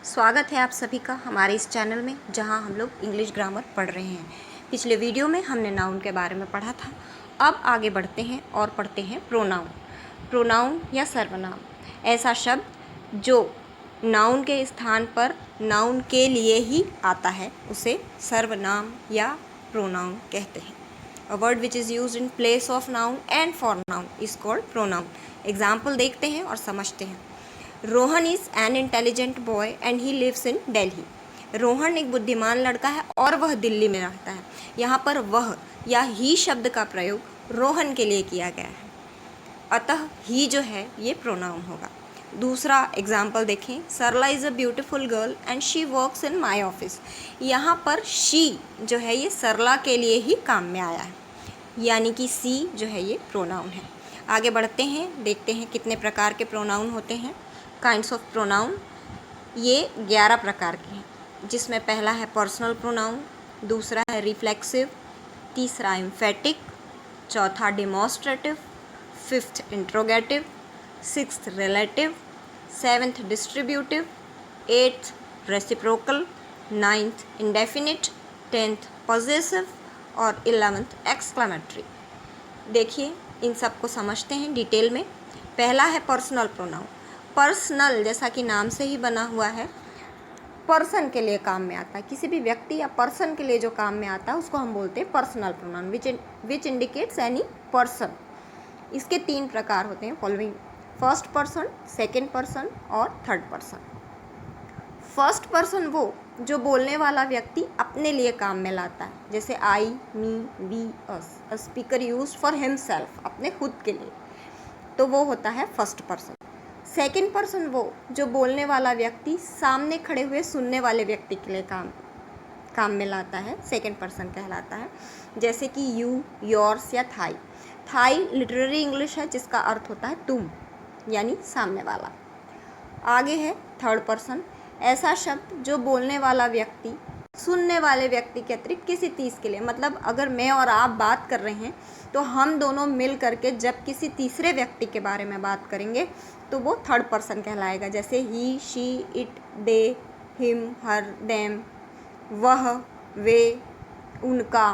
स्वागत है आप सभी का हमारे इस चैनल में, जहां हम लोग इंग्लिश ग्रामर पढ़ रहे हैं। पिछले वीडियो में हमने नाउन के बारे में पढ़ा था। अब आगे बढ़ते हैं और पढ़ते हैं प्रोनाउन। प्रोनाउन या सर्वनाम ऐसा शब्द जो नाउन के स्थान पर नाउन के लिए ही आता है, उसे सर्वनाम या प्रोनाउन कहते हैं। A word which is used in place of noun and for noun is called pronoun. Example देखते हैं और समझते हैं। Rohan is an intelligent boy and he lives in Delhi. रोहन एक बुद्धिमान लड़का है और वह दिल्ली में रहता है। यहाँ पर वह या ही शब्द का प्रयोग रोहन के लिए किया गया है, अतः ही जो है ये प्रोनाउन होगा। दूसरा एग्जाम्पल देखें। Sarla is a beautiful girl and she works in my office. यहाँ पर शी जो है ये सरला के लिए ही काम में आया है, यानी कि सी जो है ये प्रोनाउन है। आगे बढ़ते हैं, देखते हैं कितने प्रकार के प्रोनाउन होते हैं। काइंड्स ऑफ प्रोनाउन ये 11 प्रकार के हैं, जिसमें पहला है पर्सनल प्रोनाउन, दूसरा है रिफ्लेक्सिव, तीसरा एम्फेटिक, चौथा demonstrative, fifth interrogative, sixth relative, seventh distributive, eighth reciprocal, ninth indefinite, tenth possessive और 11th एक्सक्लेमेटरी। देखिए इन सब को समझते हैं डिटेल में। पहला है पर्सनल प्रोनाउन। पर्सनल जैसा कि नाम से ही बना हुआ है, पर्सन के लिए काम में आता है। किसी भी व्यक्ति या पर्सन के लिए जो काम में आता है उसको हम बोलते हैं personal pronoun, which indicates any person. इसके 3 प्रकार होते हैं following: first person, second person और थर्ड पर्सन। फर्स्ट पर्सन वो जो बोलने वाला व्यक्ति अपने लिए काम में लाता है, जैसे I, me, we, us. A speaker used for himself, अपने खुद के लिए, तो वो होता है फर्स्ट पर्सन। सेकेंड पर्सन वो जो बोलने वाला व्यक्ति सामने खड़े हुए सुनने वाले व्यक्ति के लिए काम में लाता है, सेकेंड पर्सन कहलाता है। जैसे कि यू, योर्स या थाई। थाई लिटरेरी इंग्लिश है जिसका अर्थ होता है तुम, यानी सामने वाला। आगे है थर्ड पर्सन, ऐसा शब्द जो बोलने वाला व्यक्ति सुनने वाले व्यक्ति के अतिरिक्त किसी तीस के लिए, मतलब अगर मैं और आप बात कर रहे हैं तो हम दोनों मिल करके जब किसी तीसरे व्यक्ति के बारे में बात करेंगे तो वो थर्ड पर्सन कहलाएगा। जैसे he, she, it, they, him, her, them, वह, वे, उनका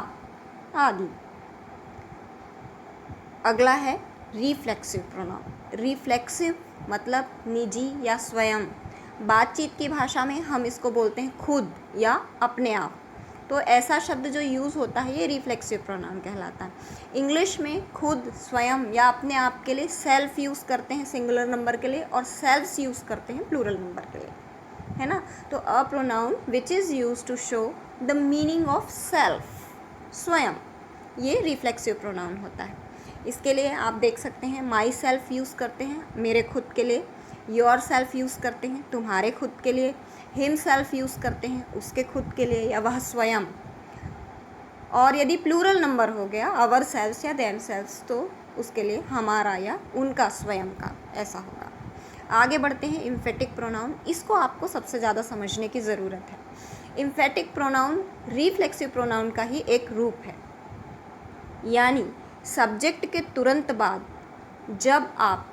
आदि। अगला है रिफ्लेक्सिव प्रोनाउन। रिफ्लेक्सिव मतलब निजी या स्वयं। बातचीत की भाषा में हम इसको बोलते हैं खुद या अपने आप। तो ऐसा शब्द जो यूज़ होता है ये रिफ्लेक्सिव प्रोनाउन कहलाता है। इंग्लिश में खुद, स्वयं या अपने आप के लिए सेल्फ यूज़ करते हैं सिंगुलर नंबर के लिए, और सेल्व्स यूज़ करते हैं प्लूरल नंबर के लिए, है ना। तो a pronoun which is use to show the meaning of self, स्वयं, ये रिफ्लेक्सिव प्रोनाउन होता है। इसके लिए आप देख सकते हैं माई सेल्फ यूज़ करते हैं मेरे खुद के लिए, योर सेल्फ यूज़ करते हैं तुम्हारे खुद के लिए, हिम सेल्फ यूज़ करते हैं उसके खुद के लिए या वह स्वयं। और यदि प्लूरल नंबर हो गया अवर सेल्व्स या देम सेल्व्स तो उसके लिए हमारा या उनका, स्वयं का, ऐसा होगा। आगे बढ़ते हैं एम्फेटिक प्रोनाउन। इसको आपको सबसे ज़्यादा समझने की ज़रूरत है। एम्फेटिक प्रोनाउन रिफ्लेक्सिव प्रोनाउन का ही एक रूप है, यानी सब्जेक्ट के तुरंत बाद जब आप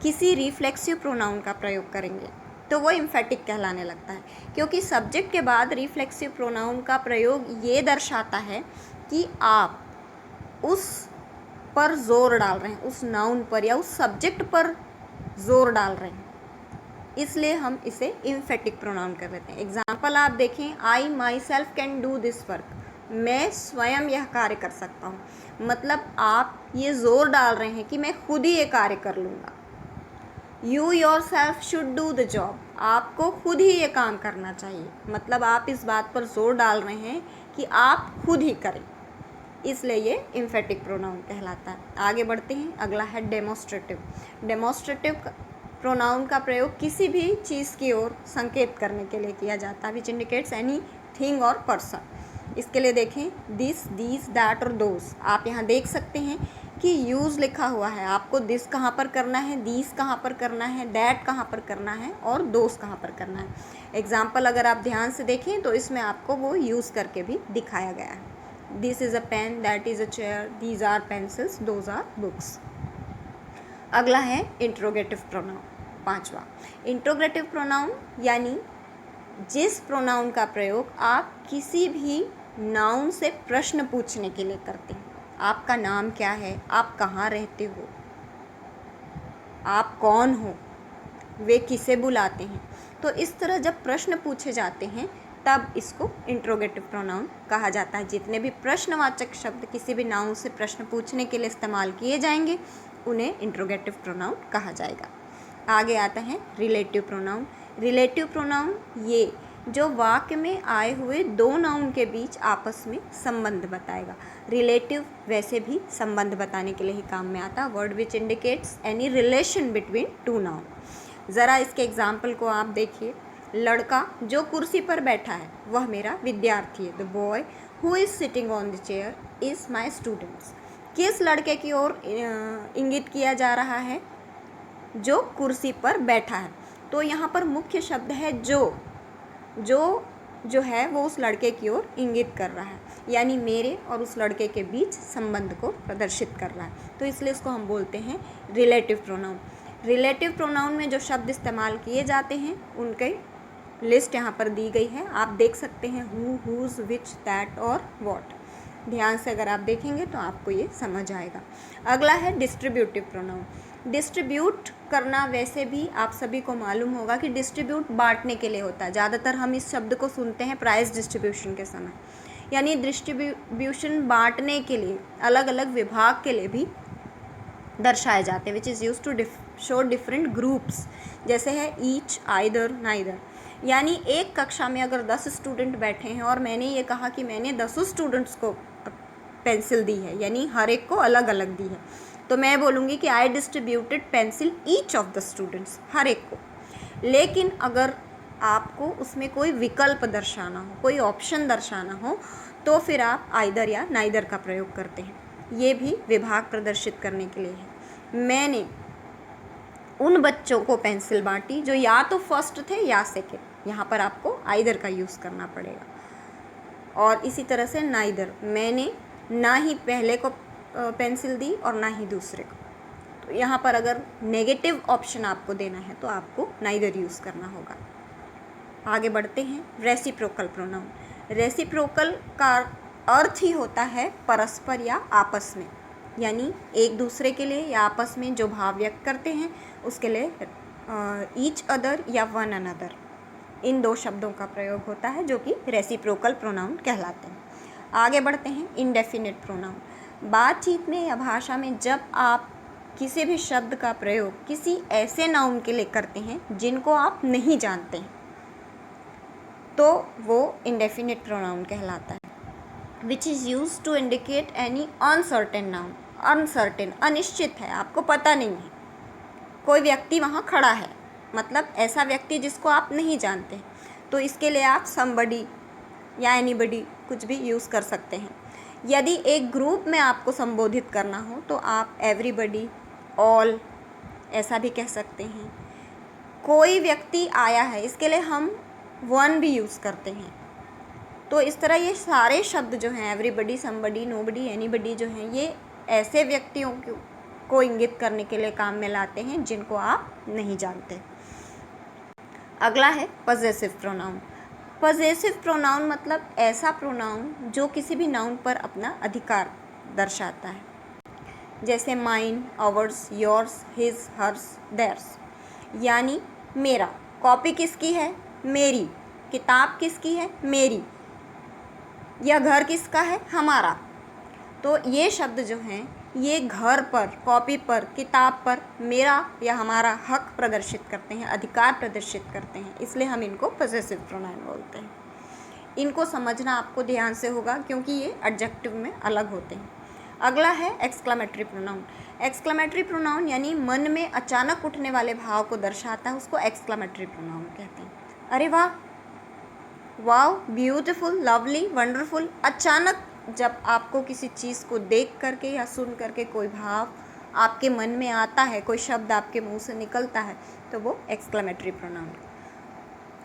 किसी रिफ्लेक्सिव प्रोनाउन का प्रयोग करेंगे तो वो एम्फेटिक कहलाने लगता है, क्योंकि सब्जेक्ट के बाद रिफ्लेक्सिव प्रोनाउन का प्रयोग ये दर्शाता है कि आप उस पर जोर डाल रहे हैं, उस नाउन पर या उस सब्जेक्ट पर जोर डाल रहे हैं, इसलिए हम इसे एम्फेटिक प्रोनाउन कर लेते हैं। एग्जाम्पल आप देखें, I myself can do this work, मैं स्वयं यह कार्य कर सकता हूँ, मतलब आप ये जोर डाल रहे हैं कि मैं खुद ही ये कार्य कर लूँगा। You your self should do the job, आपको खुद ही ये काम करना चाहिए, मतलब आप इस बात पर जोर डाल रहे हैं कि आप खुद ही करें, इसलिए ये एम्फेटिक प्रोनाउन कहलाता है। आगे बढ़ते हैं, अगला है डेमोस्ट्रेटिव। डेमोस्ट्रेटिव प्रोनाउन का प्रयोग किसी भी चीज़ की ओर संकेत करने के लिए किया जाता है, विच इंडिकेट्स एनी थिंग और पर्सन। इसके लिए देखें दिस, दीज, दैट और दोज। आप यहाँ देख सकते हैं कि यूज़ लिखा हुआ है, आपको दिस कहाँ पर करना है, दीस कहाँ पर करना है, दैट कहाँ पर करना है और दोस कहाँ पर करना है। एग्जाम्पल अगर आप ध्यान से देखें तो इसमें आपको वो यूज़ करके भी दिखाया गया है। This is a pen, that is a chair, these are pencils, those are books. अगला है इंट्रोगेटिव प्रोनाउन, 5वां। इंट्रोगेटिव प्रोनाउन यानी जिस प्रोनाउन का प्रयोग आप किसी भी नाउन से प्रश्न पूछने के लिए करते हैं। आपका नाम क्या है, आप कहाँ रहते हो, आप कौन हो, वे किसे बुलाते हैं। तो इस तरह जब प्रश्न पूछे जाते हैं तब इसको इंट्रोगेटिव प्रोनाउन कहा जाता है। जितने भी प्रश्नवाचक शब्द किसी भी नाउन से प्रश्न पूछने के लिए इस्तेमाल किए जाएंगे उन्हें इंट्रोगेटिव प्रोनाउन कहा जाएगा। आगे आता है रिलेटिव प्रोनाउन। रिलेटिव प्रोनाउन ये जो वाक्य में आए हुए दो नाउन के बीच आपस में संबंध बताएगा। रिलेटिव वैसे भी संबंध बताने के लिए ही काम में आता है। Word which indicates any relation between two noun. ज़रा इसके एग्जाम्पल को आप देखिए। लड़का जो कुर्सी पर बैठा है वह मेरा विद्यार्थी है। The boy who is sitting on the chair is my students. किस लड़के की ओर इंगित किया जा रहा है? जो कुर्सी पर बैठा है। तो यहाँ पर मुख्य शब्द है जो है वो उस लड़के की ओर इंगित कर रहा है, यानी मेरे और उस लड़के के बीच संबंध को प्रदर्शित कर रहा है। तो इसलिए इसको हम बोलते हैं रिलेटिव प्रोनाउन। रिलेटिव प्रोनाउन में जो शब्द इस्तेमाल किए जाते हैं उनके लिस्ट यहाँ पर दी गई है, आप देख सकते हैं। हु, हुज, विच, दैट और व्हाट। ध्यान से अगर आप देखेंगे तो आपको ये समझ आएगा। अगला है डिस्ट्रीब्यूटिव प्रोनाउन। डिस्ट्रीब्यूट करना वैसे भी आप सभी को मालूम होगा कि डिस्ट्रीब्यूट बांटने के लिए होता है। ज़्यादातर हम इस शब्द को सुनते हैं प्राइस डिस्ट्रीब्यूशन के समय, यानी डिस्ट्रीब्यूशन बांटने के लिए अलग अलग विभाग के लिए भी दर्शाए जाते हैं। Which is use to show different groups. जैसे है ईच, आइदर, नाइदर। यानी एक कक्षा में अगर 10 स्टूडेंट बैठे हैं और मैंने ये कहा कि मैंने 10 स्टूडेंट्स को पेंसिल दी है, यानी हर एक को अलग अलग दी है, तो मैं बोलूँगी कि I distributed pencil each of the students, हर एक को। लेकिन अगर आपको उसमें कोई विकल्प दर्शाना हो, कोई ऑप्शन दर्शाना हो, तो फिर आप आइदर या नाइदर का प्रयोग करते हैं। ये भी विभाग प्रदर्शित करने के लिए है। मैंने उन बच्चों को पेंसिल बांटी जो या तो फर्स्ट थे या सेकेंड। यहाँ पर आपको आइदर का यूज़ करना पड़ेगा। और इसी तरह से नाइदर, मैंने ना ही पहले को पेंसिल दी और ना ही दूसरे को। तो यहाँ पर अगर नेगेटिव ऑप्शन आपको देना है तो आपको नाइदर यूज़ करना होगा। आगे बढ़ते हैं। Reciprocal pronoun. रेसिप्रोकल का अर्थ ही होता है परस्पर या आपस में, यानी एक दूसरे के लिए या आपस में जो भाव व्यक्त करते हैं उसके लिए ईच अदर या वन अनदर, इन दो शब्दों का प्रयोग होता है जो कि रेसिप्रोकल प्रोनाउन कहलाते हैं। आगे बढ़ते हैं। Indefinite pronoun. बातचीत में या भाषा में जब आप किसी भी शब्द का प्रयोग किसी ऐसे नाउन के लिए करते हैं जिनको आप नहीं जानते हैं तो वो इंडेफिनिट प्रोनाउन कहलाता है। Which is use to indicate any uncertain noun. Uncertain, अनिश्चित है, आपको पता नहीं है। कोई व्यक्ति वहाँ खड़ा है, मतलब ऐसा व्यक्ति जिसको आप नहीं जानते, तो इसके लिए आप समबडी या एनीबडी कुछ भी यूज़ कर सकते हैं। यदि एक ग्रुप में आपको संबोधित करना हो तो आप एवरीबडी, ऑल ऐसा भी कह सकते हैं। कोई व्यक्ति आया है, इसके लिए हम वन भी यूज़ करते हैं। तो इस तरह ये सारे शब्द जो हैं एवरीबडी, समबडी, नोबडी, एनीबडी जो हैं ये ऐसे व्यक्तियों को इंगित करने के लिए काम में लाते हैं जिनको आप नहीं जानते। अगला है पजेसिव प्रोनाउन। पजेसिव प्रोनाउन मतलब ऐसा प्रोनाउन जो किसी भी नाउन पर अपना अधिकार दर्शाता है। जैसे mine, ours, yours, his, hers, theirs. यानी मेरा। कॉपी किसकी है? मेरी। किताब किसकी है? मेरी। यह घर किसका है? हमारा। तो ये शब्द जो हैं ये घर पर, कॉपी पर, किताब पर मेरा या हमारा हक प्रदर्शित करते हैं, अधिकार प्रदर्शित करते हैं, इसलिए हम इनको पजेसिव प्रोनाउन बोलते हैं। इनको समझना आपको ध्यान से होगा क्योंकि ये एडजेक्टिव में अलग होते हैं। अगला है एक्सक्लेमेटरी प्रोनाउन। एक्सक्लेमेटरी प्रोनाउन यानी मन में अचानक उठने वाले भाव को दर्शाता है, उसको एक्सक्लेमेटरी प्रोनाउन कहते हैं। अरे वाह, वाव, ब्यूटीफुल, लवली, वंडरफुल। अचानक जब आपको किसी चीज़ को देख करके या सुन करके कोई भाव आपके मन में आता है, कोई शब्द आपके मुंह से निकलता है, तो वो एक्सक्लेमेटरी प्रोनाउन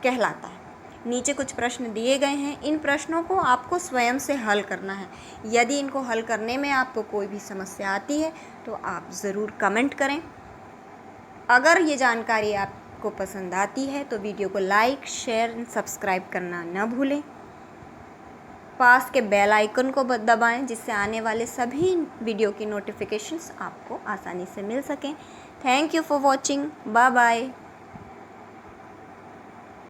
कहलाता है। नीचे कुछ प्रश्न दिए गए हैं, इन प्रश्नों को आपको स्वयं से हल करना है। यदि इनको हल करने में आपको कोई भी समस्या आती है तो आप ज़रूर कमेंट करें। अगर ये जानकारी आप आपको पसंद आती है तो वीडियो को लाइक, शेयर एंड सब्सक्राइब करना न भूलें। पास के बेल आइकन को दबाएं जिससे आने वाले सभी वीडियो की नोटिफिकेशंस आपको आसानी से मिल सकें। Thank you for watching. Bye bye.